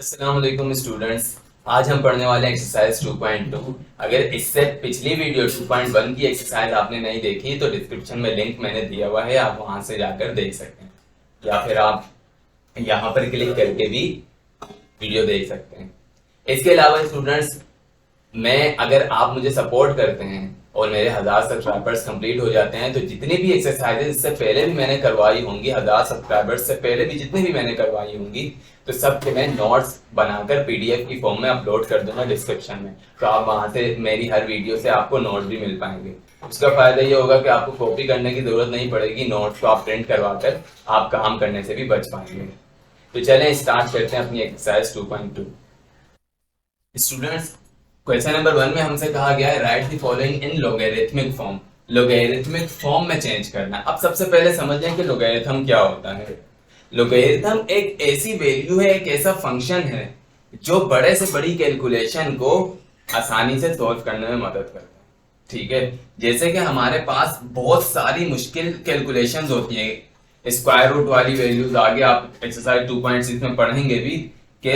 अस्सलाम वालेकुम स्टूडेंट्स। आज हम पढ़ने वाले हैं एक्सरसाइज 2.2। अगर इससे पिछली वीडियो 2.1 की एक्सरसाइज आपने नहीं देखी तो डिस्क्रिप्शन में लिंक मैंने दिया हुआ है, आप वहां से जाकर देख सकते हैं, या फिर आप यहाँ पर क्लिक करके भी वीडियो देख सकते हैं। इसके अलावा स्टूडेंट्स, मैं अगर आप मुझे सपोर्ट करते हैं और मेरे 1000 सब्सक्राइबर्स कंप्लीट हो जाते हैं तो जितनी भी एक्सरसाइजेज इससे पहले भी मैंने करवाई होंगी, 1000 सब्सक्राइबर्स से पहले भी जितनी भी मैंने करवाई होंगी, तो सब के मैं नोट्स बनाकर पीडीएफ की फॉर्म में अपलोड कर दूंगा डिस्क्रिप्शन में। तो आप वहां से मेरी हर वीडियो से आपको नोट्स भी मिल पाएंगे। उसका फायदा ये होगा कि आपको कॉपी करने की जरूरत नहीं पड़ेगी, नोट्स को आप प्रिंट करवा कर आप काम करने से भी बच पाएंगे। तो चलें स्टार्ट करते हैं अपनी एक्सरसाइज 2.2। स्टूडेंट्स, क्वेश्चन नंबर 1 में हमसे कहा गया है right the following in logarithmic form. Logarithmic form में चेंज करना है। अब सबसे पहले समझें कि लोगरिथम क्या होता है। लोगरिथम एक ऐसी वैल्यू है, एक ऐसा फंक्शन है जो बड़े से बड़ी कैलकुलेशन को आसानी से सॉल्व करने में मदद करता है। ठीक है, जैसे कि हमारे पास बहुत सारी मुश्किल कैलकुलेशंस होती है, स्क्वायर रूट वाली वैल्यूज आगे आप एक्सरसाइज 2.6 में पढ़ेंगे भी कि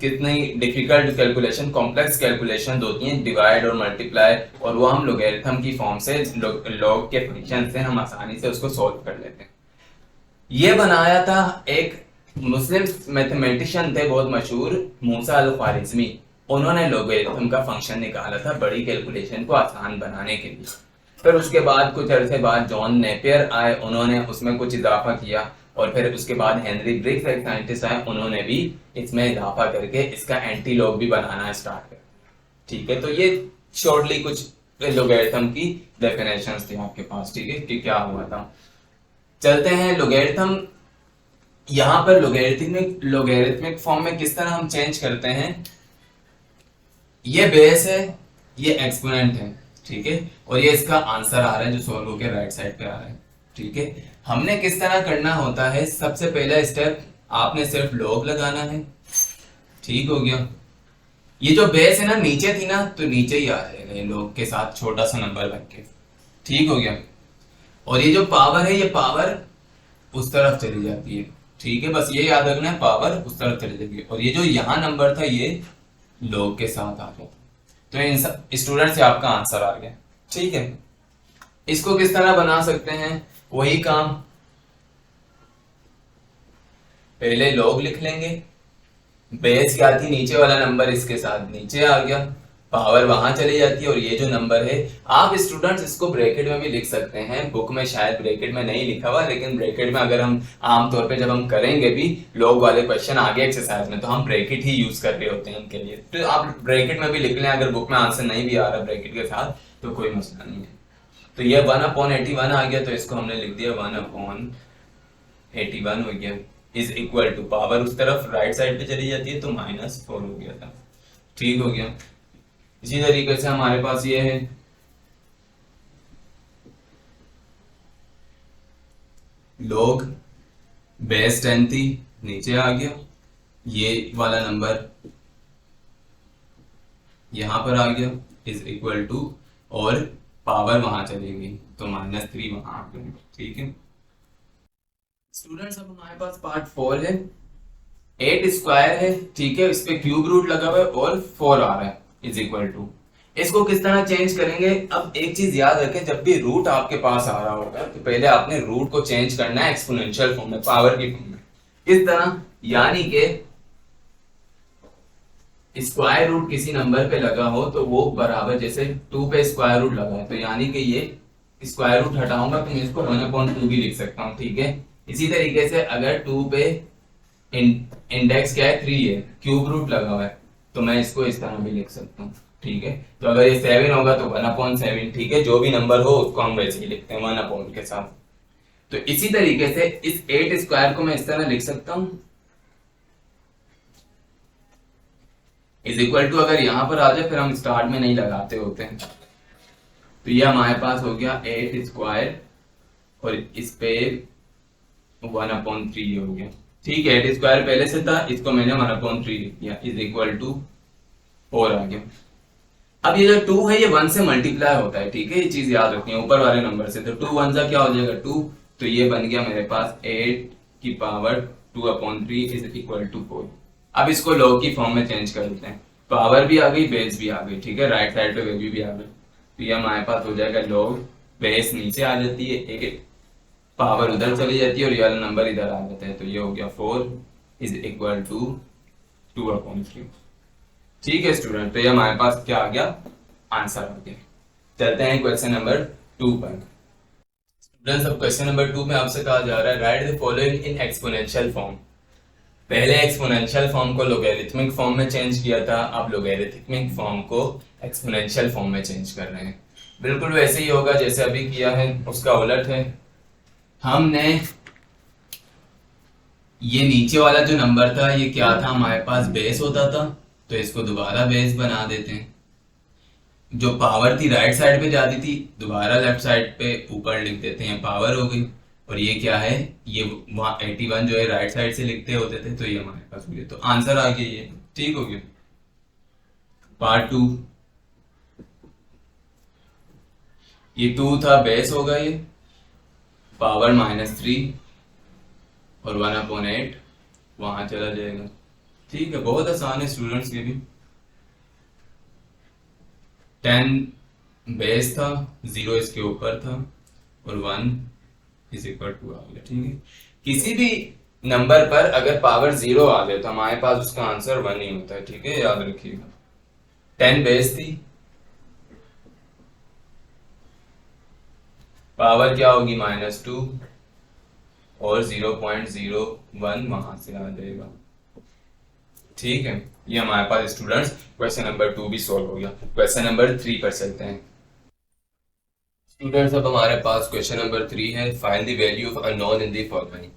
कितनी डिफिकल्ट कैलकुलेशन, कॉम्प्लेक्स कैलकुलेशन होती हैं, डिवाइड और मल्टीप्लाई, और वो हम लोगरिथम की फॉर्म से लॉग के फंक्शन से हम आसानी से उसको सॉल्व कर लेते हैं। ये बनाया था एक मुस्लिम मैथमेटिशियन थे बहुत मशहूर, मूसा अल ख्वारिज़मी। उन्होंने लोगरिथम का फंक्शन निकाला था बड़ी कैलकुलेशन को आसान बनाने के लिए। फिर उसके बाद कुछ अरसे बाद जॉन नेपियर आए, उन्होंने उसमें कुछ इजाफा किया, और फिर उसके बाद हेनरी ब्रिग्स एक साइंटिस्ट आए, उन्होंने भी इसमें इजाफा करके इसका एंटी लॉग भी बनाना स्टार्ट कर। ठीक है, तो ये शॉर्टली कुछ लोगरिथम की डेफिनेशंस थी आपके पास। ठीक है, कि क्या हुआ था। चलते हैं लोगरिथम। यहां पर लोगरिथमिक फॉर्म में किस तरह हम चेंज करते हैं। ये बेस है, ये एक्सपोनेंट है, ठीक है, और ये इसका आंसर आ रहा है जो सॉल्व होकर राइट साइड पे आ रहा है। ठीक है, हमने किस तरह करना होता है। सबसे पहला स्टेप, आपने सिर्फ लॉग लगाना है। ठीक हो गया। ये जो बेस है ना, नीचे थी ना, तो नीचे ही आ जाएगा ये लॉग के साथ छोटा सा नंबर बन के। ठीक हो गया। और ये जो पावर है, ये पावर उस तरफ चली जाती है। ठीक है, बस ये याद रखना है, पावर उस तरफ चली जाती है, और ये जो यहाँ नंबर था ये लॉग के साथ आ जाता। तो इन स्टूडेंट से आपका आंसर आ गया। ठीक है, इसको किस तरह बना सकते हैं, वही काम, पहले लॉग लिख लेंगे, बेस क्या थी, नीचे वाला नंबर इसके साथ नीचे आ गया, पावर वहां चली जाती है, और ये जो नंबर है, आप स्टूडेंट्स इसको ब्रैकेट में भी लिख सकते हैं। बुक में शायद ब्रैकेट में नहीं लिखा हुआ, लेकिन ब्रैकेट में अगर हम आमतौर पे जब हम करेंगे भी लॉग वाले क्वेश्चन आगे एक्सरसाइज में, तो हम ब्रैकेट ही यूज कर रहे होते हैं उनके लिए। तो आप ब्रैकेट में भी लिख लें, अगर बुक में आंसर नहीं भी आ रहा ब्रैकेट के साथ तो कोई मसला नहीं है। तो ये 1/81 आ गया, तो इसको हमने लिख दिया 1/81 हो गया, इज इक्वल टू, पावर उस तरफ राइट साइड पे चली जाती है तो -4 हो गया था। ठीक हो गया। इसी तरीके से हमारे पास ये है लॉग बेस 10 थी, नीचे आ गया, ये वाला नंबर यहां पर आ गया, इज इक्वल टू, और पावर वहां चली गई तो -3 वहां आ गया। ठीक है स्टूडेंट्स, अब हमारे पास पार्ट 4 है। 8 स्क्वायर है, ठीक है, इस पे क्यूब रूट लगा हुआ है और 4 आ रहा है, इज इक्वल टू। इसको किस तरह चेंज करेंगे। अब एक चीज याद रखें, जब भी रूट आपके पास आ रहा होगा तो पहले आपने रूट को चेंज करना है एक्सपोनेंशियल फॉर्म में, पावर की फॉर्म में। किस तरह, यानी कि स्क्वायर रूट किसी नंबर पे लगा हो तो वो बराबर, जैसे 2 पे स्क्वायर रूट लगा है तो यानी कि ये स्क्वायर रूट हटाऊंगा तो मैं इसको 1/2 भी लिख सकता हूं। ठीक है, इसी तरीके से अगर 2 पे इंडेक्स क्या है, 3 है, क्यूब रूट लगा हुआ है, तो मैं इसको इस तरह भी लिख सकता हूँ। ठीक है, तो अगर ये 7 होगा तो 1/7। ठीक है, जो भी नंबर हो उसको हम वैसे ही लिखते हैं 1 के साथ। तो इसी तरीके से इस 8 स्क्वायर को मैं इस तरह लिख सकता हूं, इज इक्वल टू, अगर यहां पर आ जाए फिर हम स्टार्ट में नहीं लगाते होते हैं, तो ये हमारे पास हो गया 8 स्क्वायर, और इस पे 1/3 हो गया। ठीक है, 8 स्क्वायर पहले से था, इसको मैंने 1/3 लिख दिया, इज इक्वल टू 4 आ गया। अब ये जो 2 है ये 1 से मल्टीप्लाई होता है। ठीक है, ये चीज याद रखनी है ऊपर वाले नंबर से, तो 2 1 क्या हो जाएगा 2, तो ये बन गया मेरे पास 8 की पावर 2/3 इज इक्वल टू 4। अब इसको लॉग की फॉर्म में चेंज कर देते हैं, पावर भी आ गई, बेस भी आ गई, ठीक है, राइट साइड पे वैल्यू भी आ गई, तो ये हमारे पास हो जाएगा लॉग, बेस नीचे आ जाती है, एक पावर उधर चली जाती है और ये वाला नंबर इधर आ जाता है, तो ये हो गया 4 इज इक्वल टू 2/3। ठीक है स्टूडेंट, तो ये हमारे पास क्या आ गया, आंसर आ गया। चलते हैं क्वेश्चन नंबर 2 पर। स्टूडेंट्स, अब क्वेश्चन नंबर 2 में आपसे कहा जा रहा है right the following in exponential form. पहले एक्सपोनेंशियल फॉर्म को लोगैरिथमिक फॉर्म में चेंज किया था, अब लोगैरिथमिक फॉर्म को एक्सपोनेंशियल फॉर्म में चेंज कर रहे हैं। बिल्कुल वैसे ही होगा जैसे अभी किया है, उसका उलट है। हमने ये नीचे वाला जो नंबर था ये क्या था, हमारे पास बेस होता था, तो इसको दोबारा बेस बना देते हैं। जो पावर थी राइट साइड पे जाती थी, दोबारा लेफ्ट साइड पे ऊपर लिख देते हैं, पावर हो गई। और ये क्या है, ये वहां 81 जो है राइट साइड से लिखते होते थे, तो ये हमारे पास हो गया, तो आंसर आ गया ये, ठीक हो गया। पार्ट 2, ये 2 था, बेस होगा ये, पावर -3 और 1/8 वहां चला जाएगा। ठीक है, बहुत आसान है स्टूडेंट्स के भी। 10 बेस था, 0 इसके ऊपर था और 1 इज इक्वल टू आ गया। ठीक है, किसी भी नंबर पर अगर पावर 0 आ जाए तो हमारे पास उसका आंसर 1 ही होता है। ठीक है, याद रखिएगा। 10 बेस थी, पावर क्या होगी -2 और 0.01 वहां से आ जाएगा। ठीक है, ये हमारे पास स्टूडेंट्स क्वेश्चन नंबर 2 भी सॉल्व हो गया। क्वेश्चन नंबर 3 पर चलते हैं स्टूडेंट्स। अब हमारे पास क्वेश्चन नंबर 3 है, find the value of unknown in the following.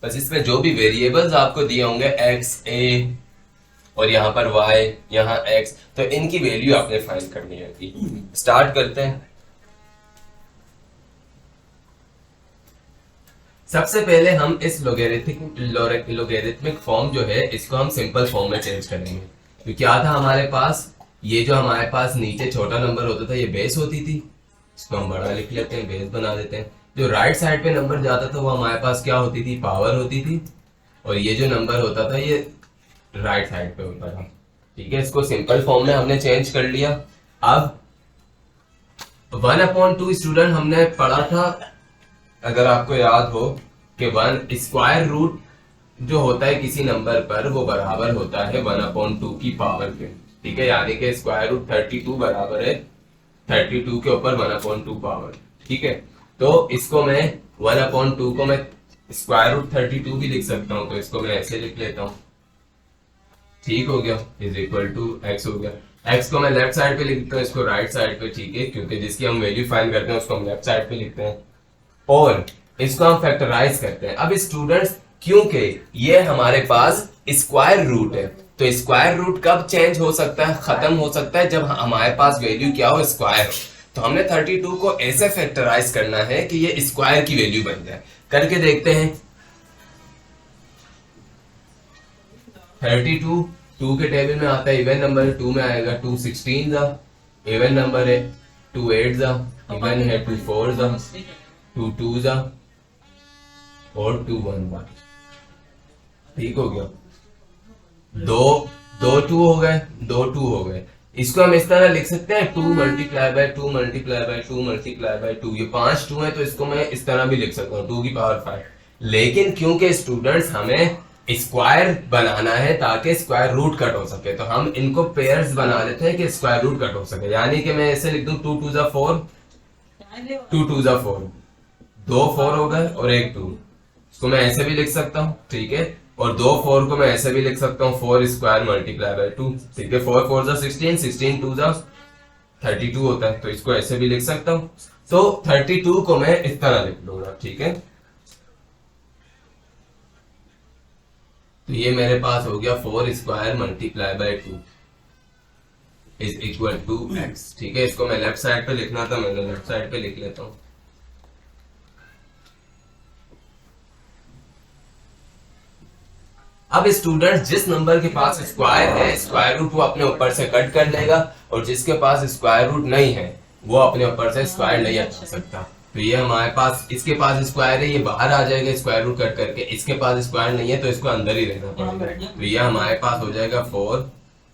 बस इसमें जो भी वेरिएबल्स आपको दिए होंगे x, a और यहाँ पर y, यहाँ x, तो इनकी वैल्यू आपने फाइंड करनी है। स्टार्ट करते हैं। सबसे पहले हम इस लोगैरिथमिक फॉर्म जो है इसको हम सिंपल फॉर्म में चेंज करेंगे। तो क्या था हमारे पास, ये जो हमारे पास नीचे छोटा नंबर होता था ये बेस होती थी, इसको हम बड़ा लिख लेते हैं, बेस बना देते हैं। जो राइट साइड पे नंबर जाता था वो हमारे पास क्या होती थी, पावर होती थी, और ये जो नंबर होता था ये राइट साइड पे होता था। ठीक है, इसको सिंपल फॉर्म में हमने चेंज कर लिया। अब 1/2 स्टूडेंट हमने पढ़ा था, अगर आपको याद हो कि 1 स्क्वायर रूट जो होता है किसी नंबर पर वो बराबर होता है 1/2 की पावर के। ठीक है, यानी कि स्क्वायर रूट 32 बराबर है 32 के ऊपर 1/2 पावर। ठीक है, तो इसको मैं 1/2 को मैं स्क्वायर रूट 32 भी लिख सकता हूं, तो इसको मैं ऐसे लिख लेता हूं। ठीक हो गया, इज इक्वल टू x हो गया। x को मैं लेफ्ट साइड पे लिखता हूँ, इसको राइट साइड पे। ठीक है, क्योंकि जिसकी हम वैल्यू फाइंड करते हैं उसको हम लेफ्ट साइड पे लिखते हैं और इसको हम फैक्टराइज करते हैं। अब स्टूडेंट्स, क्योंकि ये हमारे पास स्क्वायर रूट है, तो स्क्वायर रूट कब चेंज हो सकता है, खत्म हो सकता है जब हमारे पास वैल्यू क्या हो, स्क्वायर हो। तो हमने 32 को ऐसे फैक्टराइज करना है कि ये स्क्वायर की वैल्यू बन जाए। करके देखते हैं। 32 2 के टेबल में आता है, इवन नंबर है, 2 में आएगा 2 16 जा, इवन नंबर है, 2 8 जा, इवन है, 2 4 जा, 2 2 जा और 2 1 जा। ठीक हो गया, 2 2 हो गए, 2 2 हो गए। इसको हम इस तरह लिख सकते हैं 2 multiply by 2 multiply by 2 multiply by 2। ये 5 2 है, तो इसको मैं इस तरह भी लिख सकता हूँ 2 की पावर 5। लेकिन क्योंकि स्टूडेंट्स हमें स्क्वायर बनाना है ताकि स्क्वायर रूट कट हो सके, तो हम इनको पेयर्स बना लेते हैं कि स्क्वायर रूट कट हो सके। यानी कि मैं ऐसे लिख दूं 2 2 जा 4, 2 2 जा 4, 2 4 हो गए और 1 2। इसको मैं ऐसे भी लिख सकता हूँ। ठीक है, और 2 4 को मैं ऐसे भी लिख सकता हूँ 4 स्क्वायर मल्टीप्लाई बाय 2। ठीक है, 4 4 जा 16, 16 2 जा 32 होता है, तो इसको ऐसे भी लिख सकता हूँ। तो 32 को मैं इस तरह लिख लूंगा। ठीक है, तो ये मेरे पास हो गया 4 square multiply by 2 is equal to x। ठीक है, इसको मैं लेफ्ट साइड पे लिखना था, मैं लेफ्ट साइड पे लिख लेता हूं। अब स्टूडेंट, जिस नंबर के पास स्क्वायर है, स्क्वायर रूट वो अपने ऊपर से कट कर लेगा, और जिसके पास स्क्वायर रूट नहीं है वो अपने ऊपर से स्क्वायर नहीं हटा सकता। तो ये हमारे पास, इसके पास स्क्वायर है, ये बाहर आ जाएगा स्क्वायर रूट कट करके, इसके पास स्क्वायर नहीं है तो इसको अंदर ही रहना पड़ेगा। तो ये हमारे पास हो जाएगा 4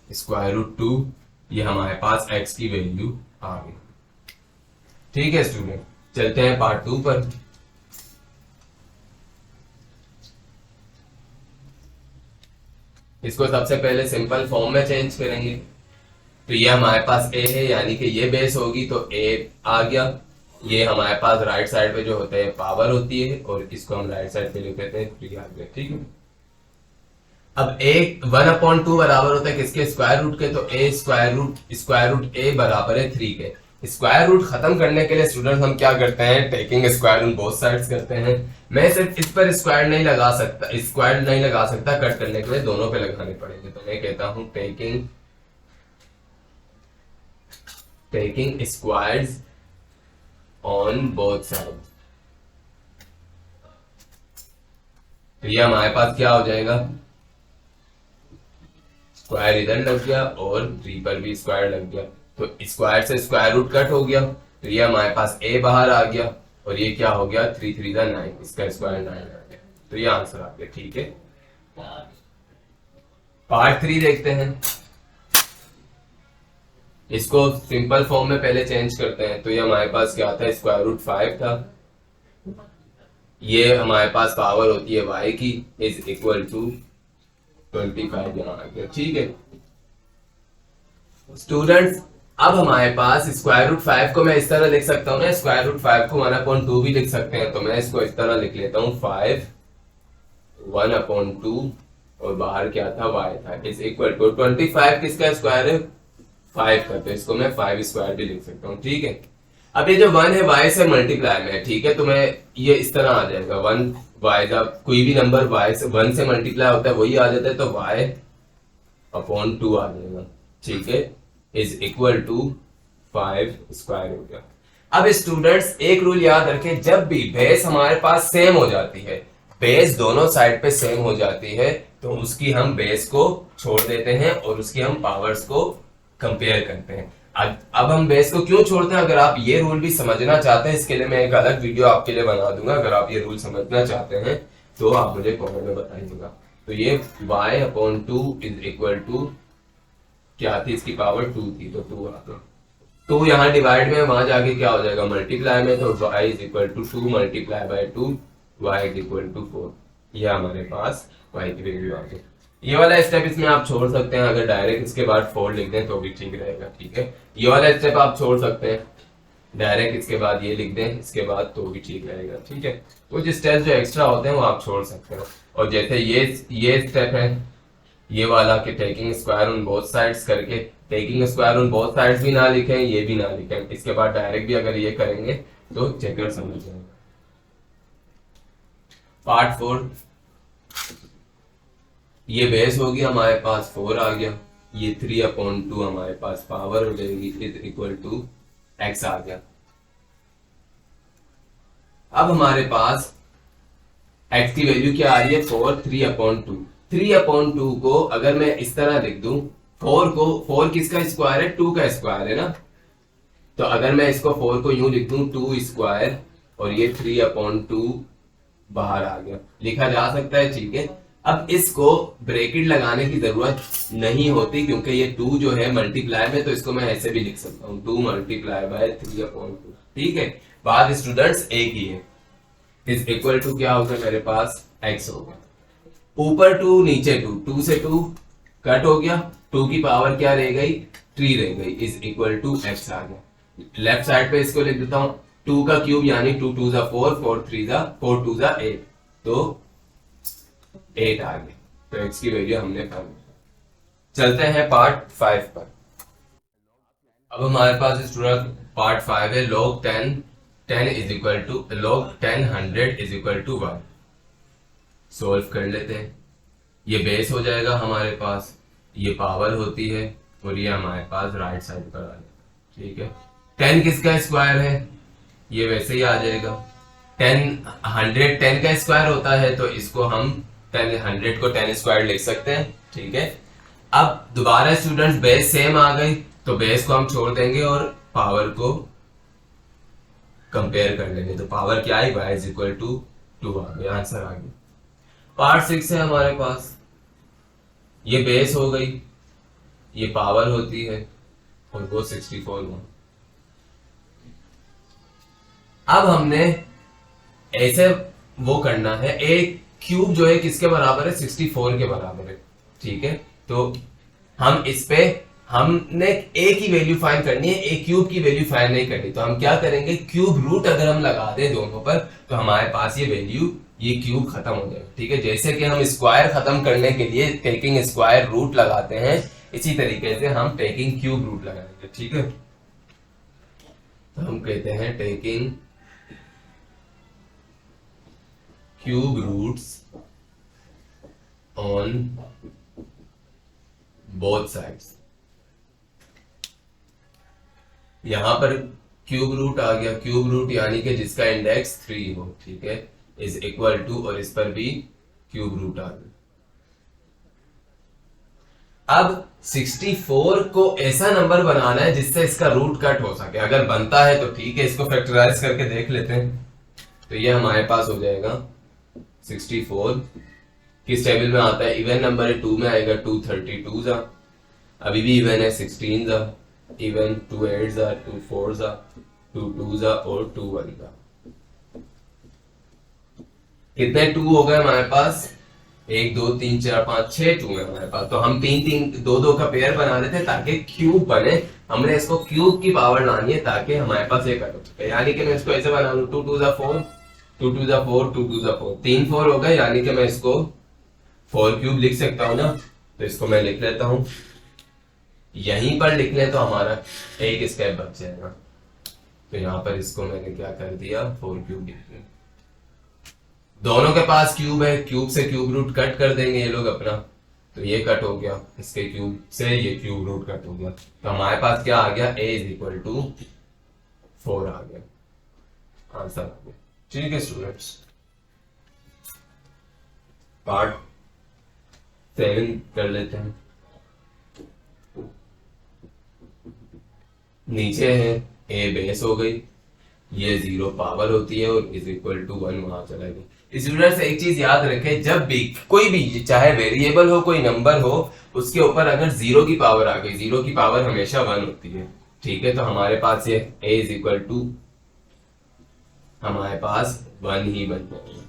स्क्वायर रूट 2, ये हमारे पास x की वैल्यू आ गई। ठीक है स्टूडेंट, चलते हैं पार्ट 2 पर। इसको सबसे पहले सिंपल फॉर्म में चेंज करेंगे। तो ये हमारे पास a है, यानी कि ये बेस होगी तो a आ गया। ये हमारे पास राइट साइड पे जो होता है पावर होती है, और इसको हम राइट साइड पे लिख देते हैं 3 आ गया। ठीक है, अब एक 1/2 बराबर होता है किसके, स्क्वायर रूट के। तो a स्क्वायर रूट a बराबर है 3 के। स्क्वायर रूट खत्म करने के लिए स्टूडेंट हम क्या करते हैं, taking square on both sides करते हैं। मैं सिर्फ इस पर स्क्वायर नहीं लगा सकता, कट करने के लिए दोनों पे लगाने पड़ेंगे। तो मैं कहता हूं taking squares on both side. तो ये हमारे पास क्या हो जाएगा, स्क्वायर इधर लग गया और 3 पर भी स्क्वायर लग गया, तो स्क्वायर से स्क्वायर रूट कट हो गया। तो ये हमारे पास a बाहर आ गया, और ये क्या हो गया 3 3 9, इसका स्क्वायर 9 आ गया। तो ये आंसर आ गया। ठीक है, पार्ट 3 देखते हैं। इसको सिंपल फॉर्म में पहले चेंज करते हैं। तो ये हमारे पास क्या था, स्क्वायर रूट 5 था। ये हमारे पास पावर होती है y की, इज इक्वल टू 25 यहाँ आ गया। ठीक है स्टूडेंट्स, अब हमारे पास स्क्वायर रूट 5 को मैं इस तरह लिख सकता हूँ ना, स्क्वायर रूट 5 को 1/2 भी लिख सकते हैं। तो मैं इसको इस तरह लिख लेता हूँ 5 1/2, और बाहर क्या था, y था, इज इक्वल टू 25 किसका स्क्वायर है, 5 का। तो इसको मैं 5 स्क्वायर भी लिख सकता हूँ। ठीक है, अब ये जो 1 है y से मल्टीप्लाई में है। ठीक है, तो मैं ये इस तरह आ जाएगा 1 y, जब कोई भी नंबर y से 1 से मल्टीप्लाई होता है वही आ जाता है, तो y/2 आ जाएगा। ठीक है, इज इक्वल टू 5 स्क्वायर हो गया। अब स्टूडेंट्स एक रूल याद रखें, जब भी बेस हमारे पास सेम हो जाती है, बेस दोनों साइड पे सेम हो जाती है, तो उसकी हम बेस को छोड़ देते हैं और उसकी हम पावर्स को कंपेयर करते हैं। अब हम बेस को क्यों छोड़ते हैं, अगर आप ये रूल भी समझना चाहते हैं, इसके लिए मैं एक अलग वीडियो आपके लिए बना दूंगा। अगर आप ये रूल समझना चाहते हैं तो आप मुझे कमेंट में बताइएगा। तो ये y/2 इज इक्वल टू क्या थी, इसकी पावर 2 थी, तो 2 आ गया। 2 यहाँ डिवाइड में, वहां जाके क्या हो जाएगा मल्टीप्लाई में, तो y is equal to 2 multiply by 2, y is equal to 4। ये हमारे पास y की वैल्यू आ गई। ये वाला स्टेप इसमें आप छोड़ सकते हैं, अगर डायरेक्ट इसके बाद 4 लिख दें तो भी ठीक रहेगा। ठीक है, ये वाला स्टेप आप छोड़ सकते हैं, डायरेक्ट इसके बाद ये लिख दें इसके बाद तो भी ठीक रहेगा। ठीक है, कुछ स्टेप्स जो एक्स्ट्रा होते हैं वो आप छोड़ सकते हैं। और जैसे ये स्टेप है ये वाला कि taking square on both sides करके, taking square on both sides भी ना लिखें, ये भी ना लिखें, इसके बाद डायरेक्ट भी अगर ये करेंगे तो चेकर समझ जाएंगे। पार्ट 4, ये बेस होगी हमारे पास 4 आ गया, ये 3/2 हमारे पास पावर हो जाएगी, इज इक्वल टू x आ गया। अब हमारे पास x की वैल्यू क्या आ रही है 4 3/2। 3/2 को अगर मैं इस तरह लिख दूं, 4 किसका स्क्वायर है, 2 का स्क्वायर है ना। तो अगर मैं इसको 4 को यूं लिख दूं 2 स्क्वायर, और ये 3/2 बाहर आ गया, लिखा जा सकता है। ठीक है, अब इसको ब्रैकेट लगाने की जरूरत नहीं होती, क्योंकि ये 2 जो है मल्टीप्लाई में, तो इसको मैं ऐसे भी लिख सकता हूँ 2 मल्टीप्लाई बाय 3/2। ठीक है, बात स्टूडेंट्स एक ही है, इज इक्वल टू क्या होगा मेरे पास x होगा, ऊपर 2 नीचे 2, 2 से 2 कट हो गया, 2 की पावर क्या रह गई 3 रह गई, इज इक्वल टू x आ गया। लेफ्ट साइड पे इसको लिख देता हूं 2 का क्यूब यानी 2 2 4, 4 2 8, तो 8 आ गया। तो x की वैल्यू हमने कर ली। चलते हैं पार्ट 5 पर। अब हमारे पास स्टूडेंट पार्ट 5 है, log 10 is equal to log 10 100 is equal to 1। Solve कर लेते हैं, ये बेस हो जाएगा हमारे पास, ये पावर होती है, और ये हमारे पास राइट साइड पर आ जाएगा। ठीक है, 10 किसका स्क्वायर है, ये वैसे ही आ जाएगा। 10 का स्क्वायर होता है, तो इसको हम 100 को 10 स्क्वायर लिख सकते हैं। ठीक है, अब दोबारा स्टूडेंट्स बेस सेम आ गई, तो बेस को हम छोड़ देंगे और पावर को कंपेयर कर लेंगे। तो पावर क्या आई, y इज इक्वल टू 2 आ गया, आंसर आ गया। पार्ट 6 है हमारे पास, ये बेस हो गई, ये पावर होती है और वो 64 हुआ। अब हमने ऐसे वो करना है, एक क्यूब जो है किसके बराबर है, 64 के बराबर है, ठीक है। तो हम इस पे हमने ए की वैल्यू फाइंड करनी है, ए क्यूब की वैल्यू फाइंड नहीं करनी। तो हम क्या करेंगे, क्यूब रूट अगर हम लगा दें दोनों पर तो हमारे पास ये वैल्यू, ये क्यूब खत्म हो जाएगा, ठीक है। जैसे कि हम स्क्वायर खत्म करने के लिए टेकिंग स्क्वायर रूट लगाते हैं, इसी तरीके से हम टेकिंग क्यूब रूट लगाएंगे, ठीक है। तो हम कहते हैं taking cube roots on both sides. यहां पर क्यूब रूट आ गया, क्यूब रूट यानी कि जिसका इंडेक्स 3 हो, ठीक है, इज इक्वल टू, और इस पर भी क्यूब रूट आ गया। अब 64 को ऐसा नंबर बनाना है जिससे इसका रूट कट हो सके। अगर बनता है तो ठीक है, इसको फैक्टराइज करके देख लेते हैं। तो ये हमारे पास हो जाएगा 64 किस टेबल में आता है, इवन नंबर है, 2 में आएगा, 2 32 जा, अभी भी इवन है, 16 जा इवन, 2 8 जा, 2 4 जा, 2 2 जा और 2 1 जा। कितने 2 हो गए हमारे पास, 1 2 3 4 5 6 2 है हमारे पास। तो हम 3 3 2 2 का पेयर बना रहे थे ताकि क्यूब बने, हमने इसको क्यूब की पावर लानी है ताकि हमारे पास ये कट हो सके। यानी कि मैं इसको ऐसे बना लूं, 2 2 जा 4, 2 2 जा 4, 2 2 जा 4, 3 4 हो गए, यानी कि मैं इसको 4 क्यूब लिख सकता हूं ना। तो इसको मैं लिख लेता हूं, यहीं पर लिख लें तो हमारा एक स्टेप बच जाएगा। तो यहां पर इसको मैंने क्या कर दिया, 4 क्यूब लिख दिया। दोनों के पास क्यूब है, क्यूब से क्यूब रूट कट कर देंगे ये लोग अपना, तो ये कट हो गया, इसके क्यूब से ये क्यूब रूट कट हो गया। तो हमारे पास क्या आ गया, a इज इक्वल टू 4 आ गया, आंसर आ गया, ठीक है स्टूडेंट्स। पार्ट 7 कर लेते हैं। नीचे है a बेस हो गई, ये 0 पावर होती है और इज इक्वल टू 1 वहां चला गया। स्टूडेंट्स एक चीज याद रखें, जब भी कोई भी चाहे वेरिएबल हो कोई नंबर हो, उसके ऊपर अगर 0 की पावर आ गई, 0 की पावर हमेशा 1 होती है, ठीक है। तो हमारे पास ये a इज इक्वल टू हमारे पास 1 ही बन जाएगा,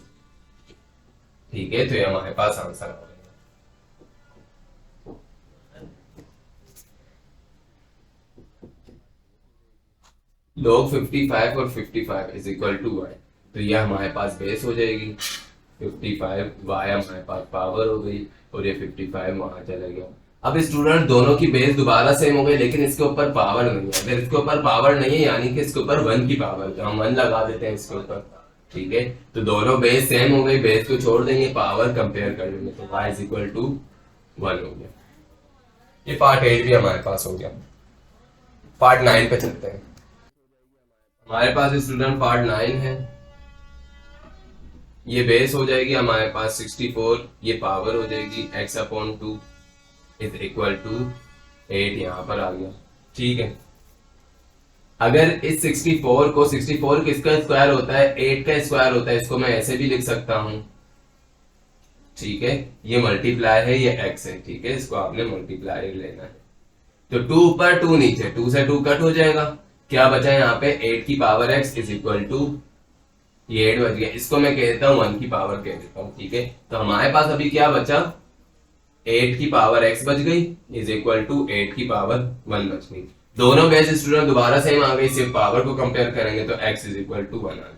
ठीक है। तो ये हमारे पास आंसर आ जाएगा। log 55 और 55 इज इक्वल टू y, तो ये हमारे पास बेस हो जाएगी, 55 y हमारे पास पावर हो गई और ये 55 वहां चला गया। अब स्टूडेंट दोनों की बेस दोबारा सेम हो गई, लेकिन इसके ऊपर पावर नहीं है। अगर इसके ऊपर पावर नहीं है यानी कि इसके ऊपर 1 की पावर, तो हम 1 लगा देते हैं इसके ऊपर, ठीक है। तो दोनों बेस सेम हो गई, बेस को छोड़ देंगे, पावर कंपेयर कर लेंगे, तो y इज इक्वल टू 1 हो गया। ये पार्ट 8 भी हमारे पास हो गया। पार्ट 9 पे चलते हैं। हमारे पास स्टूडेंट पार्ट 9 है, ये बेस हो जाएगी हमारे पास 64, ये पावर हो जाएगी x/2 इज इक्वल टू 8, यहां पर आ गया, ठीक है। अगर इस 64 को, 64 किसका स्क्वायर होता है, 8 का स्क्वायर होता है, इसको मैं ऐसे भी लिख सकता हूं, ठीक है। ये मल्टीप्लाई है, ये x है, ठीक है, इसको आपने मल्टीप्लाई लेना है। तो 2 ऊपर 2 नीचे, 2 से 2 कट हो जाएगा, क्या बचा यहाँ पे 8 की power x is equal to, ये 8 बच गया, इसको मैं कह देता हूँ 1 की पावर कह देता हूँ, ठीक है। तो हमारे पास अभी क्या बचा, 8 की पावर x बच गई इज इक्वल टू 8 की पावर 1 बच गई। दोनों बेस स्टूडेंट दोबारा सेम आ गई, सिर्फ पावर को कंपेयर करेंगे तो x इज इक्वल टू 1 आ गया।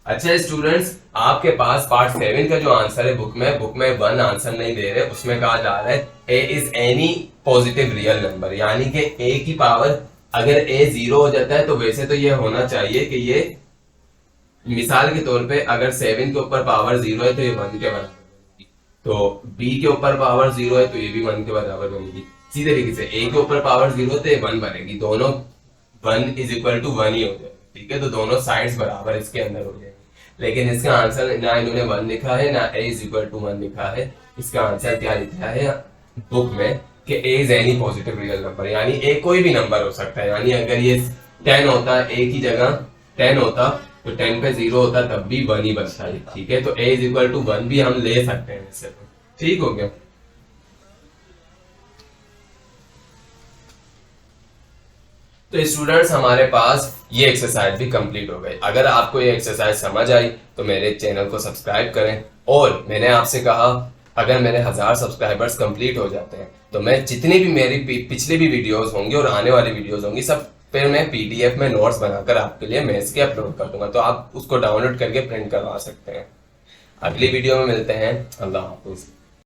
अच्छा स्टूडेंट्स, आपके पास पार्ट 7 का जो आंसर है बुक में 1 आंसर नहीं दे रहे, उसमें कहा जा रहा है a is any positive real number, यानी कि a की पावर अगर a 0 हो जाता है तो वैसे तो ये होना चाहिए कि ये, मिसाल के तौर पे अगर 7 के ऊपर पावर 0 है तो ये 1 के बराबर बनेगी, तो b के ऊपर पावर 0 है तो ये भी 1 के बराबर बनेगी। इसी तरीके से a के ऊपर पावर 0 है तो ये 1 बनेगी, दोनों 1 इज इक्वल टू 1 ही हो जाएगा, ठीक है। तो दोनों साइड्स बराबर इसके अंदर हो जाएंगे, लेकिन इसका आंसर ना इन्होंने 1 लिखा है ना a इज इक्वल टू 1 लिखा है। इसका आंसर क्या लिखा है बुक में कि a is any positive real number, यानी a कोई भी नंबर हो सकता है। यानी अगर ये 10 होता एक ही जगह 10 होता तो 10 पे 0 होता तब भी 1 ही बचता है, ठीक है। तो a इज इक्वल टू 1 भी हम ले सकते हैं इससे, ठीक हो गया। तो स्टूडेंट्स हमारे पास ये एक्सरसाइज भी कंप्लीट हो गई। अगर आपको ये एक्सरसाइज समझ आई तो मेरे चैनल को सब्सक्राइब करें। और मैंने आपसे कहा अगर मेरे 1000 सब्सक्राइबर्स कंप्लीट हो जाते हैं तो मैं जितनी भी मेरी पिछली भी वीडियोस होंगी और आने वाली वीडियोस होंगी सब फिर मैं पीडीएफ में नोट्स बनाकर आपके लिए मैथ्स के अपलोड कर दूंगा, तो आप उसको डाउनलोड करके प्रिंट करवा सकते हैं। अगली वीडियो में मिलते हैं। अल्लाह हाफिज।